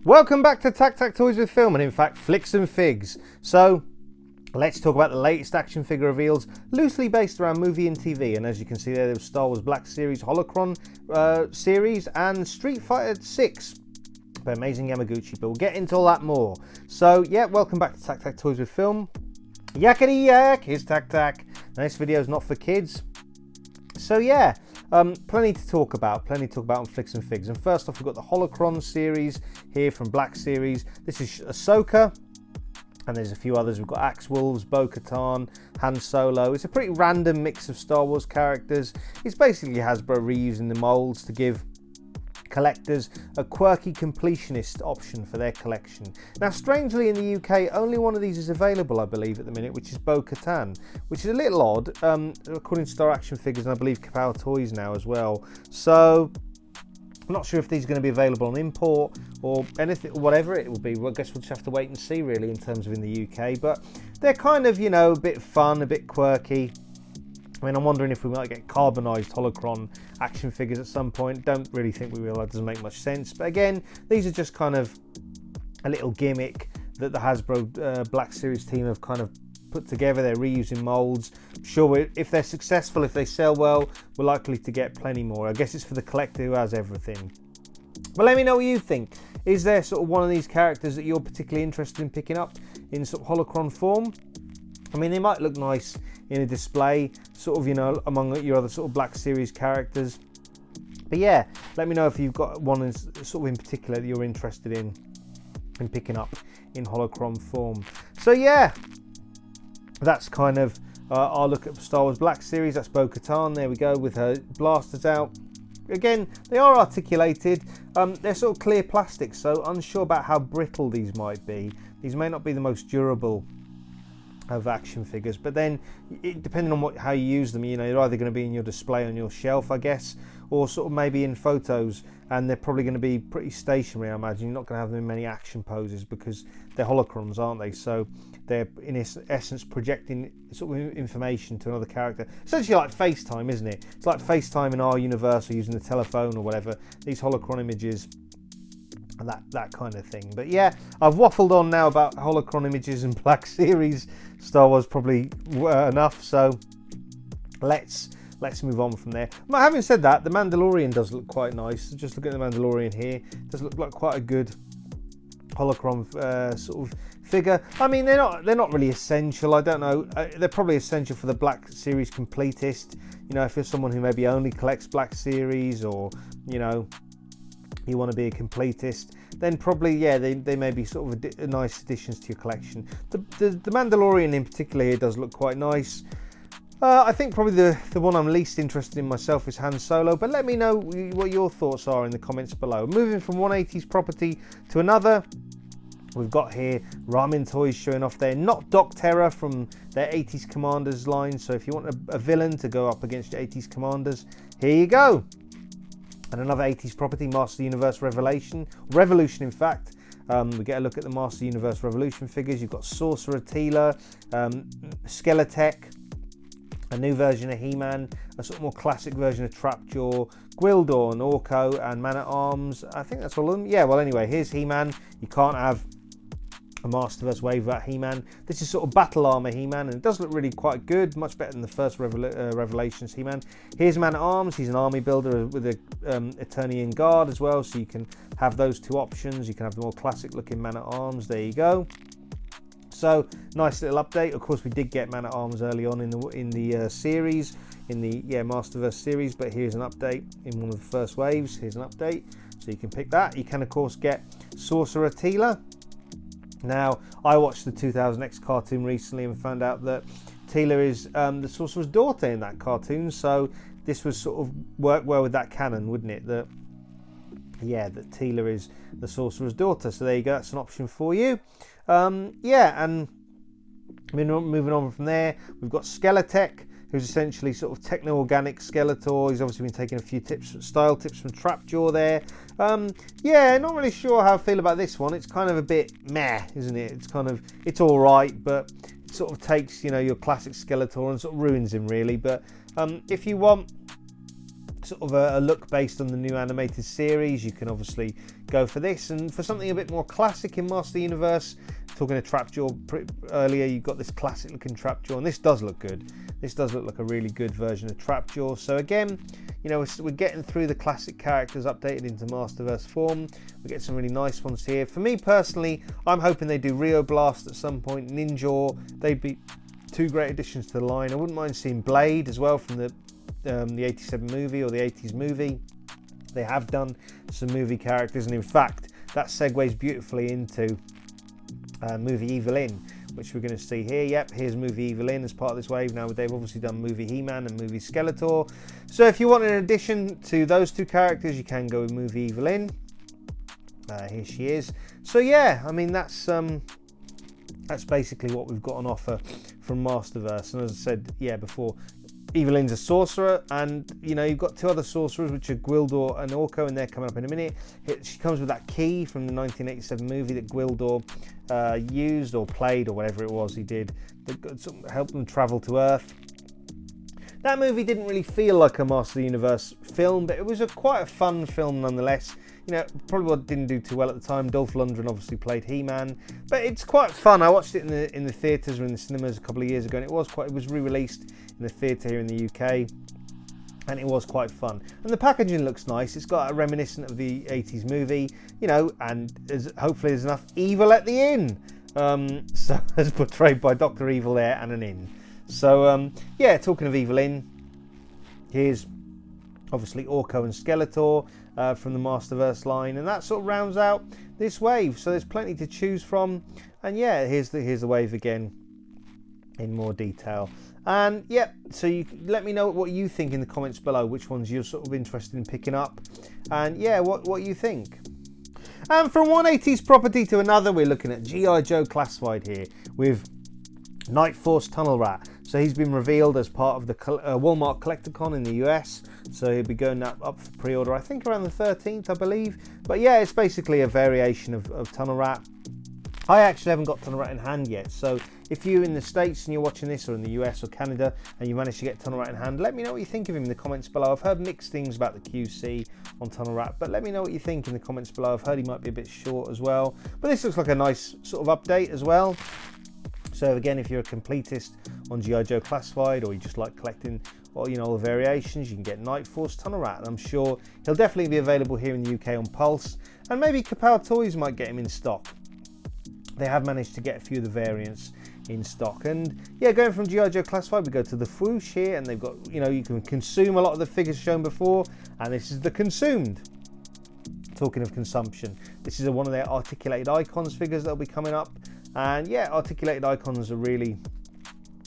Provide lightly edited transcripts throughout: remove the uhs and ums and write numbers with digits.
Welcome back to TAKTAK Toys with Film, and in fact Flicks and Figs. So let's talk about the latest action figure reveals, loosely based around movie and TV. And as you can see there was Star Wars Black Series Holocron series and Street Fighter 6 by Amazing Yamaguchi, but we'll get into all that more. So yeah, welcome back to TAKTAK Toys with Film. Yakady yak, here's TAKTAK. Now this video is not for kids. So yeah, plenty to talk about on Flicks and Figs. And first off, we've got the Holocron series here from Black Series. This is Ahsoka, and there's a few others. We've got Axe Wolves, Bo-Katan, Han Solo. It's a pretty random mix of Star Wars characters. It's basically Hasbro reusing the molds to give collectors a quirky completionist option for their collection. Now strangely in the UK only one of these is available, I believe, at the minute, which is Bo-Katan, which is a little odd, according to Star Action Figures and I believe Kapow Toys now as well. So I'm not sure if these are going to be available on import or anything, whatever it will be. Well, I guess we'll just have to wait and see really in terms of in the UK, but they're kind of, you know, a bit fun, a bit quirky. I mean, I'm wondering if we might get carbonized Holocron action figures at some point. Don't really think we will. That doesn't make much sense. But again, these are just kind of a little gimmick that the Hasbro Black Series team have kind of put together. They're reusing molds. I'm sure if they're successful, if they sell well, we're likely to get plenty more. I guess it's for the collector who has everything. But let me know what you think. Is there sort of one of these characters that you're particularly interested in picking up in sort of Holocron form? I mean, they might look nice in a display, sort of, you know, among your other sort of Black Series characters. But yeah, let me know if you've got one sort of in particular that you're interested in picking up in Holocron form. So yeah, that's kind of our look at Star Wars Black Series. That's Bo-Katan, there we go, with her blasters out. Again, they are articulated. They're sort of clear plastic, so unsure about how brittle these might be. These may not be the most durable of action figures, but then depending on how you use them, you know, you're either going to be in your display on your shelf, I guess, or sort of maybe in photos, and they're probably going to be pretty stationary. I imagine you're not going to have them in many action poses because they're holocrons, aren't they? So they're in essence projecting sort of information to another character, essentially like FaceTime, isn't it? It's like FaceTime in our universe, or using the telephone or whatever. These holocron images and that kind of thing. But yeah, I've waffled on now about Holocron images and Black Series Star Wars probably enough, so let's move on from there. But having said that, the Mandalorian does look quite nice. Just look at the Mandalorian here. It does look like quite a good Holocron sort of figure. I mean, they're not really essential. I don't know. They're probably essential for the Black Series completist. You know, if you're someone who maybe only collects Black Series, or you know, you want to be a completist, then probably, yeah, they may be sort of a nice additions to your collection. The Mandalorian in particular here does look quite nice. I think probably the one I'm least interested in myself is Han Solo, but let me know what your thoughts are in the comments below. Moving from one 80s property to another, we've got here Ramen Toys showing off their Not Doc Terror from their 80s Commanders line. So if you want a villain to go up against your 80s Commanders, here you go. And another 80s property, Master Universe Revolution, in fact. We get a look at the Master Universe Revolution figures. You've got Sorcerer Teela, Skeletek, a new version of He-Man, a sort of more classic version of Trapjaw, Gwildor, Orko, and Man-at-Arms. I think that's all of them. Yeah, well anyway, here's He-Man. You can't have a Masterverse wave without He-Man. This is sort of battle armor He-Man, and it does look really quite good, much better than the first Revelations He-Man. Here's Man-at-Arms. He's an army builder with a Eternian Guard as well, so you can have those two options. You can have the more classic looking Man-at-Arms. There you go. So nice little update. Of course, we did get Man-at-Arms early on in the series, in the Masterverse series, but here's an update in one of the first waves. Here's an update, so you can pick that. You can of course get Sorcerer Teela. Now, I watched the 2000X cartoon recently and found out that Teela is the Sorcerer's daughter in that cartoon, so this would sort of work well with that canon, wouldn't it? That Teela is the Sorcerer's daughter. So there you go, that's an option for you. Yeah, and moving on from there, we've got Skeletek, who's essentially sort of techno-organic Skeletor. He's obviously been taking a few style tips from Trapjaw there. Yeah, not really sure how I feel about this one. It's kind of a bit meh, isn't it? It's all right, but it sort of takes, you know, your classic Skeletor and sort of ruins him really. But if you want sort of a look based on the new animated series, you can obviously go for this. And for something a bit more classic in Master Universe, talking of Trapjaw earlier, you've got this classic looking Trapjaw, and this does look good. This does look like a really good version of Trapjaw. So again, you know, we're getting through the classic characters updated into Masterverse form. We get some really nice ones here. For me personally, I'm hoping they do Rio Blast at some point, Ninja. They'd be two great additions to the line. I wouldn't mind seeing Blade as well from the 87 movie or the 80s movie. They have done some movie characters, and in fact that segues beautifully into movie Evil In, which we're going to see here. Yep, here's movie Evil In as part of this wave. Now they've obviously done movie He-Man and movie Skeletor, so if you want an addition to those two characters, you can go with movie Evil In. Here she is. So yeah, I mean that's basically what we've got on offer from Masterverse. And as I said, yeah, before, Evelyn's a sorcerer, and you know, you've got two other sorcerers, which are Gwildor and Orko, and they're coming up in a minute. She comes with that key from the 1987 movie that Gwildor used or played, or whatever it was he did, that helped them travel to Earth. That movie didn't really feel like a Master of the Universe film, but it was quite a fun film nonetheless. You know, probably didn't do too well at the time. Dolph Lundgren obviously played He-Man, but it's quite fun. I watched it in the theatres or in the cinemas a couple of years ago, and it was re-released in the theatre here in the UK, and it was quite fun. And the packaging looks nice. It's got a reminiscent of the 80s movie, you know, and hopefully there's enough evil at the inn. So as portrayed by Dr. Evil there, and an inn. So yeah, talking of Evil In, here's obviously Orko and Skeletor from the Masterverse line, and that sort of rounds out this wave. So there's plenty to choose from, and yeah, here's the wave again in more detail. And yeah, so you let me know what you think in the comments below, which ones you're sort of interested in picking up, and yeah, what you think. And from one 80s property to another, we're looking at G.I. Joe Classified here with Nightforce Tunnelrat. So he's been revealed as part of the Walmart Collecticon in the US. So he'll be going up for pre-order, I think around the 13th, I believe. But yeah, it's basically a variation of Tunnelrat. I actually haven't got Tunnelrat in hand yet. So if you're in the States and you're watching this, or in the US or Canada, and you managed to get Tunnelrat in hand, let me know what you think of him in the comments below. I've heard mixed things about the QC on Tunnelrat, but let me know what you think in the comments below. I've heard he might be a bit short as well. But this looks like a nice sort of update as well. So again, if you're a completist on G.I. Joe Classified, or you just like collecting, or you know, all the variations, you can get Nightforce Tunnelrat, and I'm sure he'll definitely be available here in the UK on Pulse, and maybe Kapow Toys might get him in stock. They have managed to get a few of the variants in stock. And yeah, going from G.I. Joe Classified, we go to the Swoosh here, and they've got, you know, you can consume a lot of the figures shown before, and this is the Consumed. Talking of consumption, this is one of their Articulated Icons figures that'll be coming up. And yeah, Articulated Icons are really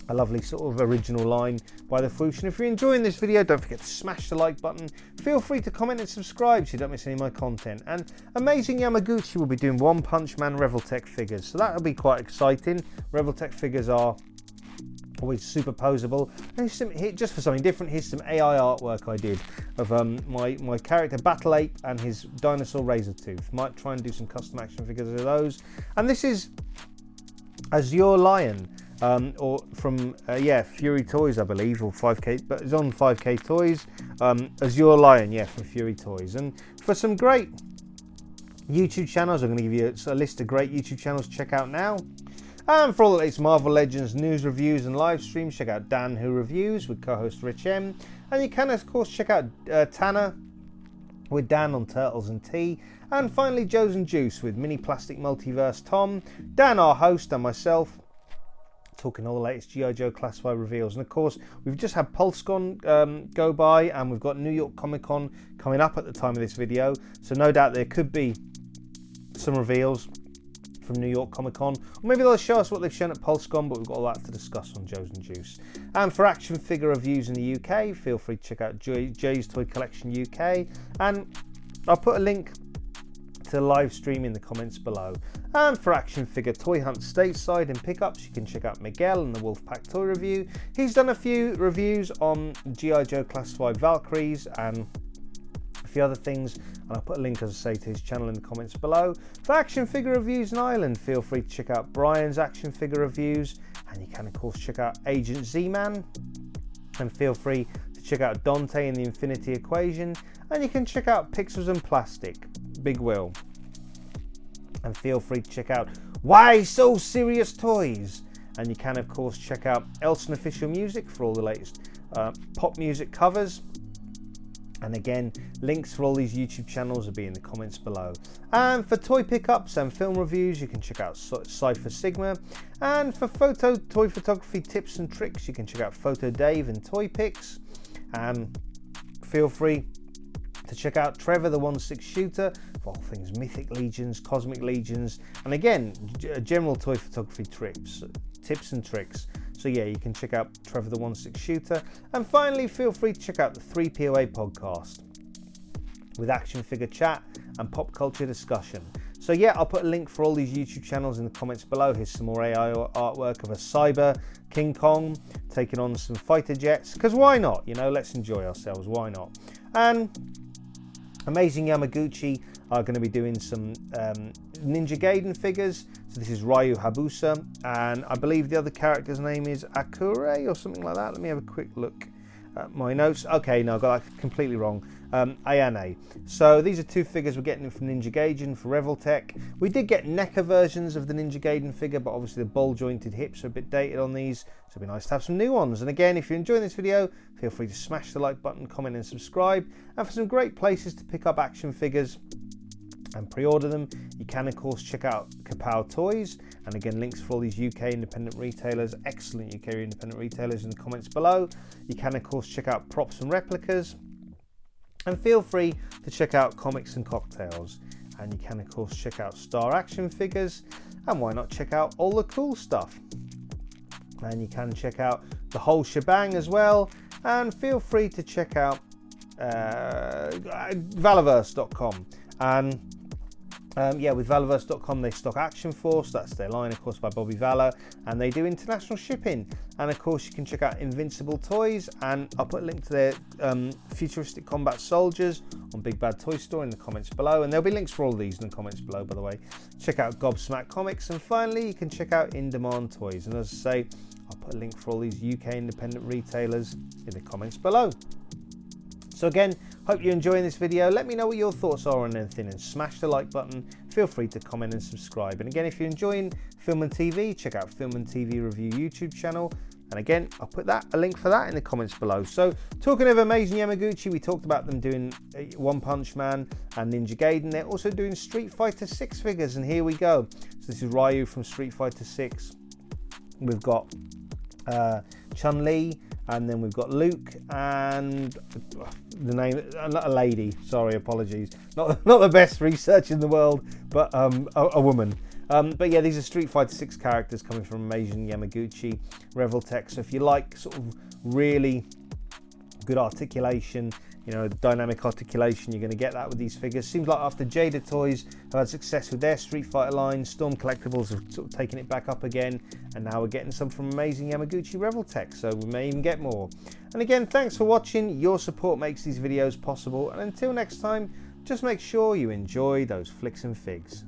a lovely sort of original line by the Swoosh. And if you're enjoying this video, don't forget to smash the like button. Feel free to comment and subscribe so you don't miss any of my content. And Amazing Yamaguchi will be doing One Punch Man Revoltech figures, so that'll be quite exciting. Revoltech figures are always superposable. And just for something different, here's some AI artwork I did of my character Battle Ape and his dinosaur Razortooth. Might try and do some custom action figures of those. And this is Azure Lion, or from Fury Toys, I believe, or 5K, but it's on 5K Toys. Azure Lion, yeah, from Fury Toys. And for some great YouTube channels, I'm going to give you a list of great YouTube channels to check out now. And for all the latest Marvel Legends news, reviews and live streams, check out Dan Who Reviews with co-host Rich M. And you can of course check out Tanner with Dan on Turtles and Tea. And finally Joe's and Juice with Mini Plastic Multiverse Tom, Dan our host, and myself, talking all the latest G.I. Joe Classified reveals. And of course we've just had PulseCon go by, and we've got New York Comic Con coming up at the time of this video, so no doubt there could be some reveals from New York Comic Con, or maybe they'll show us what they've shown at PulseCon, but we've got all that to discuss on Joe's and Juice. And for action figure reviews in the UK, feel free to check out Jay's Toy Collection UK, and I'll put a link to the live stream in the comments below. And for action figure toy hunt stateside and pickups, you can check out Miguel and the Wolfpack Toy Review. He's done a few reviews on G.I. Joe Classified Valkyries and a few other things, and I'll put a link, as I say, to his channel in the comments below. For action figure reviews in Ireland, feel free to check out Brian's action figure reviews, and you can of course check out Agent Z-Man, and feel free to check out Dante and the Infinity Equation, and you can check out Pixels and Plastic, Big Will. And feel free to check out Why So Serious Toys. And you can, of course, check out Elson Official Music for all the latest pop music covers. And again, links for all these YouTube channels will be in the comments below. And for toy pickups and film reviews, you can check out Cypher Sigma. And for toy photography tips and tricks, you can check out Photo Dave and Toy Pics. And feel free to check out Trevor the 1/6 Shooter for all things Mythic Legions, Cosmic Legions, and again, general toy photography tips and tricks. So yeah, you can check out Trevor the 1/6 Shooter. And finally, feel free to check out the 3POA podcast with action figure chat and pop culture discussion. So yeah, I'll put a link for all these YouTube channels in the comments below. Here's some more AI artwork of a cyber King Kong taking on some fighter jets, because why not? You know, let's enjoy ourselves, why not? And Amazing Yamaguchi are going to be doing some Ninja Gaiden figures. So this is Ryu Habusa, and I believe the other character's name is Akure or something like that. Let me have a quick look at my notes. Okay, no, I got that completely wrong. Ayane. So these are two figures we're getting from Ninja Gaiden for Reveltech. We did get NECA versions of the Ninja Gaiden figure, but obviously the ball jointed hips are a bit dated on these, so it'd be nice to have some new ones. And again, if you're enjoying this video, feel free to smash the like button, comment and subscribe. And for some great places to pick up action figures and pre-order them, you can of course check out Kapow Toys, and again, links for all these UK independent retailers, excellent UK independent retailers, in the comments below. You can of course check out Props and Replicas, and feel free to check out Comics and Cocktails, and you can of course check out Star Action Figures, and why not check out all the cool stuff. And you can check out the whole shebang as well, and feel free to check out Valiverse.com. And yeah, with Valiverse.com they stock Action Force, that's their line of course by Bobby Valor, and they do international shipping. And of course you can check out Invincible Toys, and I'll put a link to their futuristic combat soldiers on Big Bad Toy Store in the comments below, and there'll be links for all of these in the comments below, by the way. Check out Gobsmack Comics, and finally you can check out In Demand Toys, and as I say, I'll put a link for all these UK independent retailers in the comments below. So again, hope you're enjoying this video. Let me know what your thoughts are on anything, and smash the like button. Feel free to comment and subscribe. And again, if you're enjoying Film and TV, check out Film and TV Review YouTube channel. And again, I'll put a link for that in the comments below. So talking of Amazing Yamaguchi, we talked about them doing One Punch Man and Ninja Gaiden. They're also doing Street Fighter 6 figures, and here we go. So this is Ryu from Street Fighter 6. We've got Chun-Li, and then we've got Luke, and the name, not a lady, sorry, apologies, not the best research in the world, but a woman. But yeah, these are Street Fighter 6 characters coming from Amazing Yamaguchi, Reveltech. So if you like sort of really good articulation, you know, dynamic articulation, you're going to get that with these figures. Seems like after Jada Toys have had success with their Street Fighter line, Storm Collectibles have sort of taken it back up again, and now we're getting some from Amazing Yamaguchi Reveltech, so we may even get more. And again, thanks for watching. Your support makes these videos possible, and until next time, just make sure you enjoy those flicks and figs.